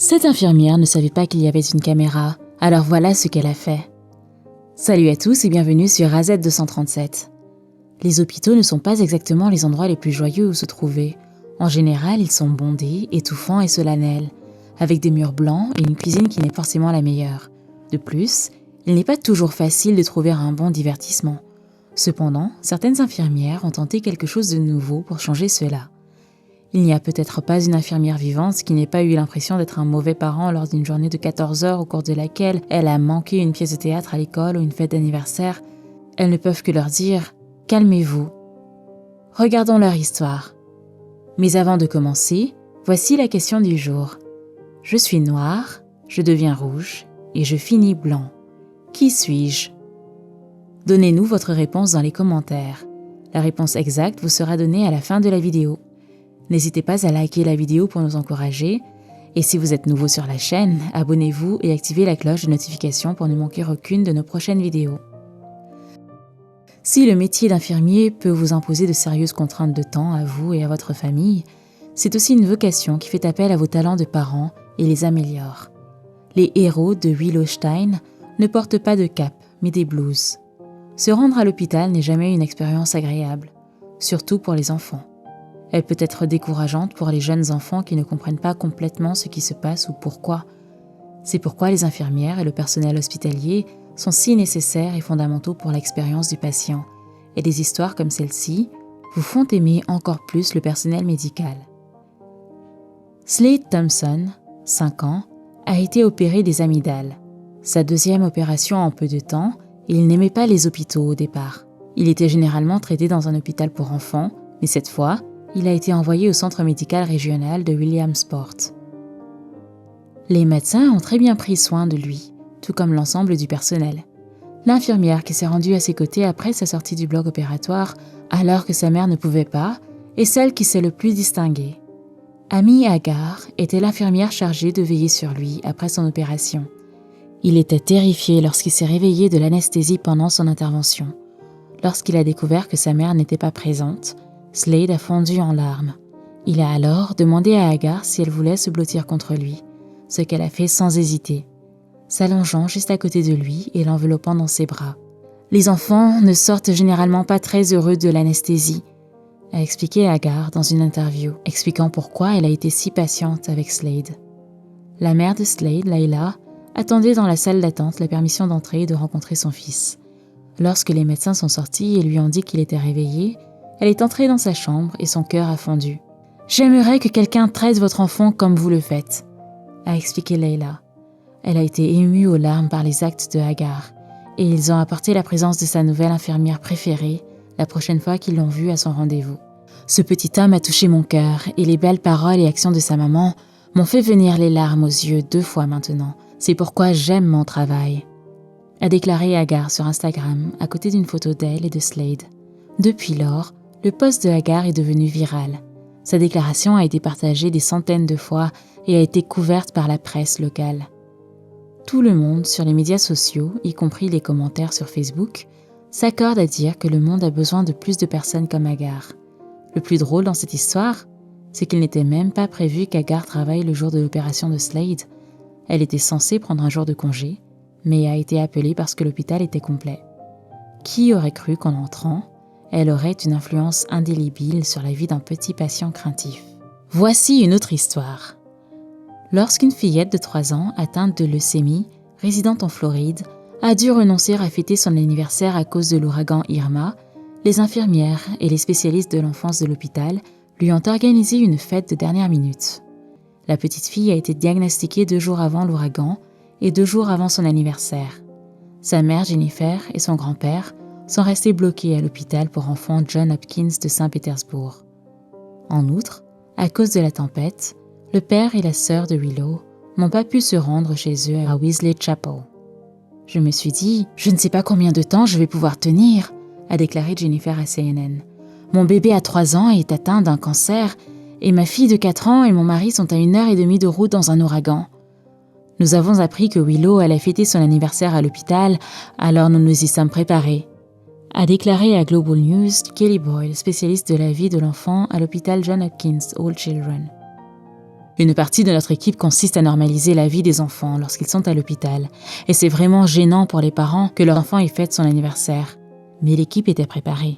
Cette infirmière ne savait pas qu'il y avait une caméra, alors voilà ce qu'elle a fait. Salut à tous et bienvenue sur AZ237. Les hôpitaux ne sont pas exactement les endroits les plus joyeux où se trouver. En général, ils sont bondés, étouffants et solennels, avec des murs blancs et une cuisine qui n'est forcément la meilleure. De plus, il n'est pas toujours facile de trouver un bon divertissement. Cependant, certaines infirmières ont tenté quelque chose de nouveau pour changer cela. Il n'y a peut-être pas une infirmière vivante qui n'ait pas eu l'impression d'être un mauvais parent lors d'une journée de 14 heures au cours de laquelle elle a manqué une pièce de théâtre à l'école ou une fête d'anniversaire. Elles ne peuvent que leur dire « Calmez-vous ». Regardons leur histoire. Mais avant de commencer, voici la question du jour. Je suis noire, je deviens rouge et je finis blanc. Qui suis-je? Donnez-nous votre réponse dans les commentaires. La réponse exacte vous sera donnée à la fin de la vidéo. N'hésitez pas à liker la vidéo pour nous encourager. Et si vous êtes nouveau sur la chaîne, abonnez-vous et activez la cloche de notification pour ne manquer aucune de nos prochaines vidéos. Si le métier d'infirmier peut vous imposer de sérieuses contraintes de temps à vous et à votre famille, c'est aussi une vocation qui fait appel à vos talents de parents et les améliore. Les héros de Willow Stein ne portent pas de cape, mais des blouses. Se rendre à l'hôpital n'est jamais une expérience agréable, surtout pour les enfants. Elle peut être décourageante pour les jeunes enfants qui ne comprennent pas complètement ce qui se passe ou pourquoi. C'est pourquoi les infirmières et le personnel hospitalier sont si nécessaires et fondamentaux pour l'expérience du patient, et des histoires comme celle-ci vous font aimer encore plus le personnel médical. Slade Thompson, 5 ans, a été opéré des amygdales. Sa deuxième opération en peu de temps, et il n'aimait pas les hôpitaux au départ. Il était généralement traité dans un hôpital pour enfants, mais cette fois, il a été envoyé au centre médical régional de Williamsport. Les médecins ont très bien pris soin de lui, tout comme l'ensemble du personnel. L'infirmière qui s'est rendue à ses côtés après sa sortie du bloc opératoire, alors que sa mère ne pouvait pas, est celle qui s'est le plus distinguée. Amy Hagar était l'infirmière chargée de veiller sur lui après son opération. Il était terrifié lorsqu'il s'est réveillé de l'anesthésie pendant son intervention. Lorsqu'il a découvert que sa mère n'était pas présente, Slade a fondu en larmes. Il a alors demandé à Hagar si elle voulait se blottir contre lui, ce qu'elle a fait sans hésiter, s'allongeant juste à côté de lui et l'enveloppant dans ses bras. Les enfants ne sortent généralement pas très heureux de l'anesthésie, a expliqué Hagar dans une interview, expliquant pourquoi elle a été si patiente avec Slade. La mère de Slade, Layla, attendait dans la salle d'attente la permission d'entrer et de rencontrer son fils. Lorsque les médecins sont sortis et lui ont dit qu'il était réveillé, elle est entrée dans sa chambre et son cœur a fondu. « J'aimerais que quelqu'un traite votre enfant comme vous le faites », a expliqué Layla. Elle a été émue aux larmes par les actes de Hagar, et ils ont apporté la présence de sa nouvelle infirmière préférée la prochaine fois qu'ils l'ont vue à son rendez-vous. « Ce petit homme a touché mon cœur, et les belles paroles et actions de sa maman m'ont fait venir les larmes aux yeux 2 fois maintenant. C'est pourquoi j'aime mon travail », a déclaré Hagar sur Instagram à côté d'une photo d'elle et de Slade. Depuis lors, le post de Hagar est devenu viral. Sa déclaration a été partagée des centaines de fois et a été couverte par la presse locale. Tout le monde sur les médias sociaux, y compris les commentaires sur Facebook, s'accorde à dire que le monde a besoin de plus de personnes comme Hagar. Le plus drôle dans cette histoire, c'est qu'il n'était même pas prévu qu'Hagar travaille le jour de l'opération de Slade. Elle était censée prendre un jour de congé, mais a été appelée parce que l'hôpital était complet. Qui aurait cru qu'en entrant, elle aurait une influence indélébile sur la vie d'un petit patient craintif? Voici une autre histoire. Lorsqu'une fillette de 3 ans, atteinte de leucémie, résidente en Floride, a dû renoncer à fêter son anniversaire à cause de l'ouragan Irma, les infirmières et les spécialistes de l'enfance de l'hôpital lui ont organisé une fête de dernière minute. La petite fille a été diagnostiquée 2 jours avant l'ouragan et 2 jours avant son anniversaire. Sa mère Jennifer et son grand-père sont restés bloqués à l'hôpital pour enfants John Hopkins de Saint-Pétersbourg. En outre, à cause de la tempête, le père et la sœur de Willow n'ont pas pu se rendre chez eux à Wesley Chapel. Je me suis dit, je ne sais pas combien de temps je vais pouvoir tenir, a déclaré Jennifer à CNN. Mon bébé a 3 ans et est atteint d'un cancer, et ma fille de 4 ans et mon mari sont à 1h30 de route dans un ouragan. Nous avons appris que Willow allait fêter son anniversaire à l'hôpital, alors nous nous y sommes préparés, a déclaré à Global News Kelly Boyle, spécialiste de la vie de l'enfant à l'hôpital John Hopkins All Children. Une partie de notre équipe consiste à normaliser la vie des enfants lorsqu'ils sont à l'hôpital, et c'est vraiment gênant pour les parents que leur enfant ait fête son anniversaire. Mais l'équipe était préparée.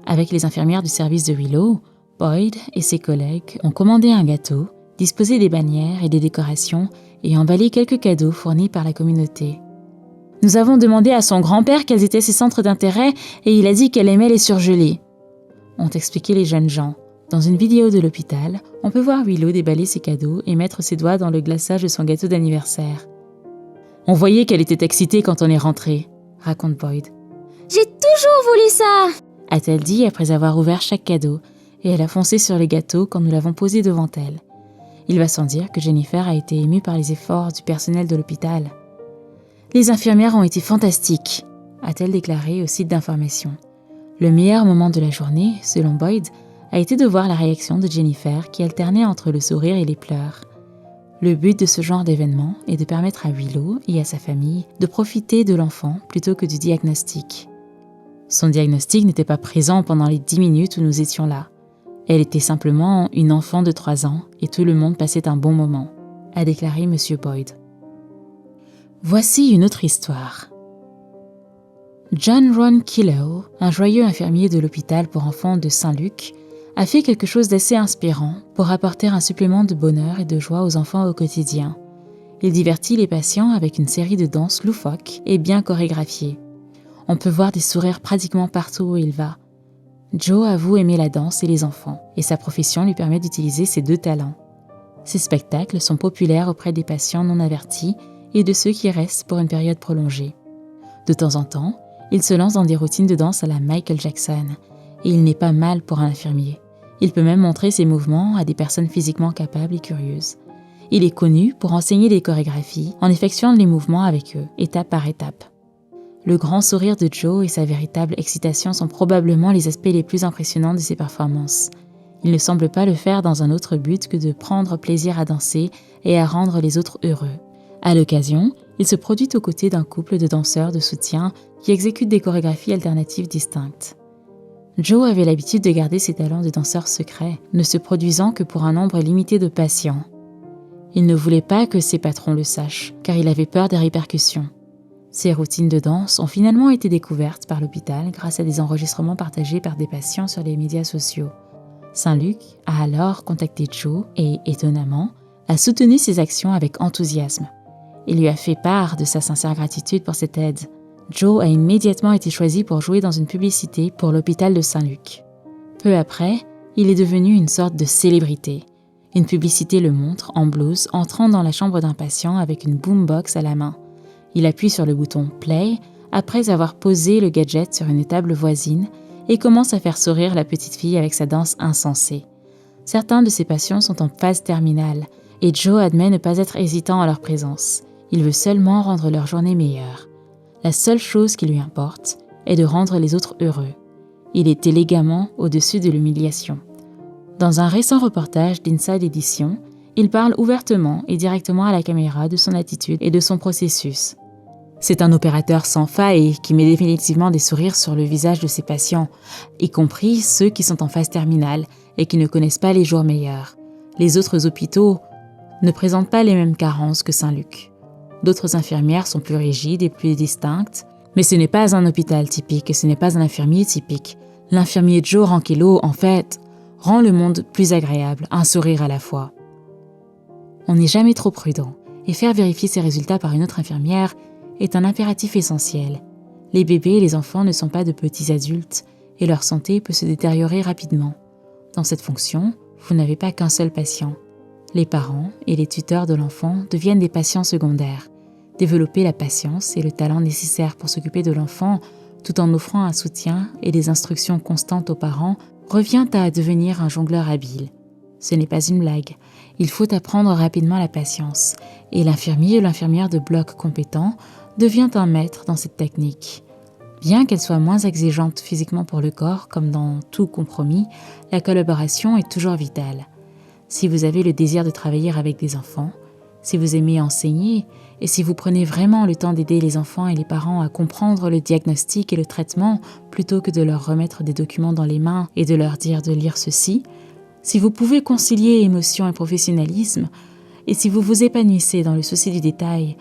Avec les infirmières du service de Willow, Boyd et ses collègues ont commandé un gâteau, disposé des bannières et des décorations et emballé quelques cadeaux fournis par la communauté. Nous avons demandé à son grand-père quels étaient ses centres d'intérêt et il a dit qu'elle aimait les surgelés, ont expliqué les jeunes gens. Dans une vidéo de l'hôpital, on peut voir Willow déballer ses cadeaux et mettre ses doigts dans le glaçage de son gâteau d'anniversaire. On voyait qu'elle était excitée quand on est rentré, raconte Boyd. J'ai toujours voulu ça, a-t-elle dit après avoir ouvert chaque cadeau, et elle a foncé sur les gâteaux quand nous l'avons posé devant elle. Il va sans dire que Jennifer a été émue par les efforts du personnel de l'hôpital. Les infirmières ont été fantastiques, a-t-elle déclaré au site d'information. Le meilleur moment de la journée, selon Boyd, a été de voir la réaction de Jennifer qui alternait entre le sourire et les pleurs. Le but de ce genre d'événement est de permettre à Willow et à sa famille de profiter de l'enfant plutôt que du diagnostic. Son diagnostic n'était pas présent pendant les 10 minutes où nous étions là. Elle était simplement une enfant de 3 ans et tout le monde passait un bon moment, a déclaré M. Boyd. Voici une autre histoire. John Ron Killow, un joyeux infirmier de l'hôpital pour enfants de Saint-Luc, a fait quelque chose d'assez inspirant pour apporter un supplément de bonheur et de joie aux enfants au quotidien. Il divertit les patients avec une série de danses loufoques et bien chorégraphiées. On peut voir des sourires pratiquement partout où il va. Joe avoue aimer la danse et les enfants, et sa profession lui permet d'utiliser ses 2 talents. Ces spectacles sont populaires auprès des patients non avertis et de ceux qui restent pour une période prolongée. De temps en temps, il se lance dans des routines de danse à la Michael Jackson, et il n'est pas mal pour un infirmier. Il peut même montrer ses mouvements à des personnes physiquement capables et curieuses. Il est connu pour enseigner des chorégraphies en effectuant les mouvements avec eux, étape par étape. Le grand sourire de Joe et sa véritable excitation sont probablement les aspects les plus impressionnants de ses performances. Il ne semble pas le faire dans un autre but que de prendre plaisir à danser et à rendre les autres heureux. À l'occasion, il se produit aux côtés d'un couple de danseurs de soutien qui exécutent des chorégraphies alternatives distinctes. Joe avait l'habitude de garder ses talents de danseur secret, ne se produisant que pour un nombre limité de patients. Il ne voulait pas que ses patrons le sachent, car il avait peur des répercussions. Ces routines de danse ont finalement été découvertes par l'hôpital grâce à des enregistrements partagés par des patients sur les médias sociaux. Saint-Luc a alors contacté Joe et, étonnamment, a soutenu ses actions avec enthousiasme. Il lui a fait part de sa sincère gratitude pour cette aide. Joe a immédiatement été choisi pour jouer dans une publicité pour l'hôpital de Saint-Luc. Peu après, il est devenu une sorte de célébrité. Une publicité le montre en blouse entrant dans la chambre d'un patient avec une boombox à la main. Il appuie sur le bouton « Play » après avoir posé le gadget sur une table voisine et commence à faire sourire la petite fille avec sa danse insensée. Certains de ses patients sont en phase terminale et Joe admet ne pas être hésitant à leur présence. Il veut seulement rendre leur journée meilleure. La seule chose qui lui importe est de rendre les autres heureux. Il est élégamment au-dessus de l'humiliation. Dans un récent reportage d'Inside Edition, il parle ouvertement et directement à la caméra de son attitude et de son processus. C'est un opérateur sans faille qui met définitivement des sourires sur le visage de ses patients, y compris ceux qui sont en phase terminale et qui ne connaissent pas les jours meilleurs. Les autres hôpitaux ne présentent pas les mêmes carences que Saint-Luc. D'autres infirmières sont plus rigides et plus distinctes, mais ce n'est pas un hôpital typique et ce n'est pas un infirmier typique. L'infirmier Joe Rankello, en fait, rend le monde plus agréable, un sourire à la fois. On n'est jamais trop prudent, et faire vérifier ses résultats par une autre infirmière est un impératif essentiel. Les bébés et les enfants ne sont pas de petits adultes, et leur santé peut se détériorer rapidement. Dans cette fonction, vous n'avez pas qu'un seul patient. Les parents et les tuteurs de l'enfant deviennent des patients secondaires. Développer la patience et le talent nécessaires pour s'occuper de l'enfant, tout en offrant un soutien et des instructions constantes aux parents, revient à devenir un jongleur habile. Ce n'est pas une blague. Il faut apprendre rapidement la patience, et l'infirmier ou l'infirmière de bloc compétent devient un maître dans cette technique. Bien qu'elle soit moins exigeante physiquement pour le corps, comme dans tout compromis, la collaboration est toujours vitale. Si vous avez le désir de travailler avec des enfants, si vous aimez enseigner, et si vous prenez vraiment le temps d'aider les enfants et les parents à comprendre le diagnostic et le traitement, plutôt que de leur remettre des documents dans les mains et de leur dire de lire ceci, Si vous pouvez concilier émotion et professionnalisme, et si vous vous épanouissez dans le souci du détail,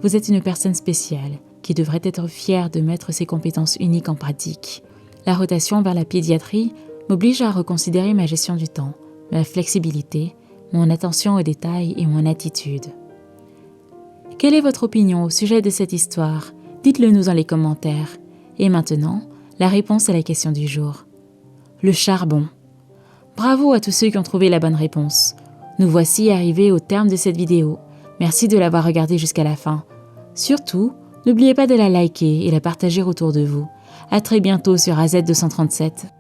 vous êtes une personne spéciale qui devrait être fière de mettre ses compétences uniques en pratique. La rotation vers la pédiatrie m'oblige à reconsidérer ma gestion du temps, ma flexibilité, mon attention aux détails et mon attitude. Quelle est votre opinion au sujet de cette histoire? Dites-le nous dans les commentaires. Et maintenant, la réponse à la question du jour. Le charbon. Bravo à tous ceux qui ont trouvé la bonne réponse. Nous voici arrivés au terme de cette vidéo. Merci de l'avoir regardée jusqu'à la fin. Surtout, n'oubliez pas de la liker et la partager autour de vous. À très bientôt sur AZ237.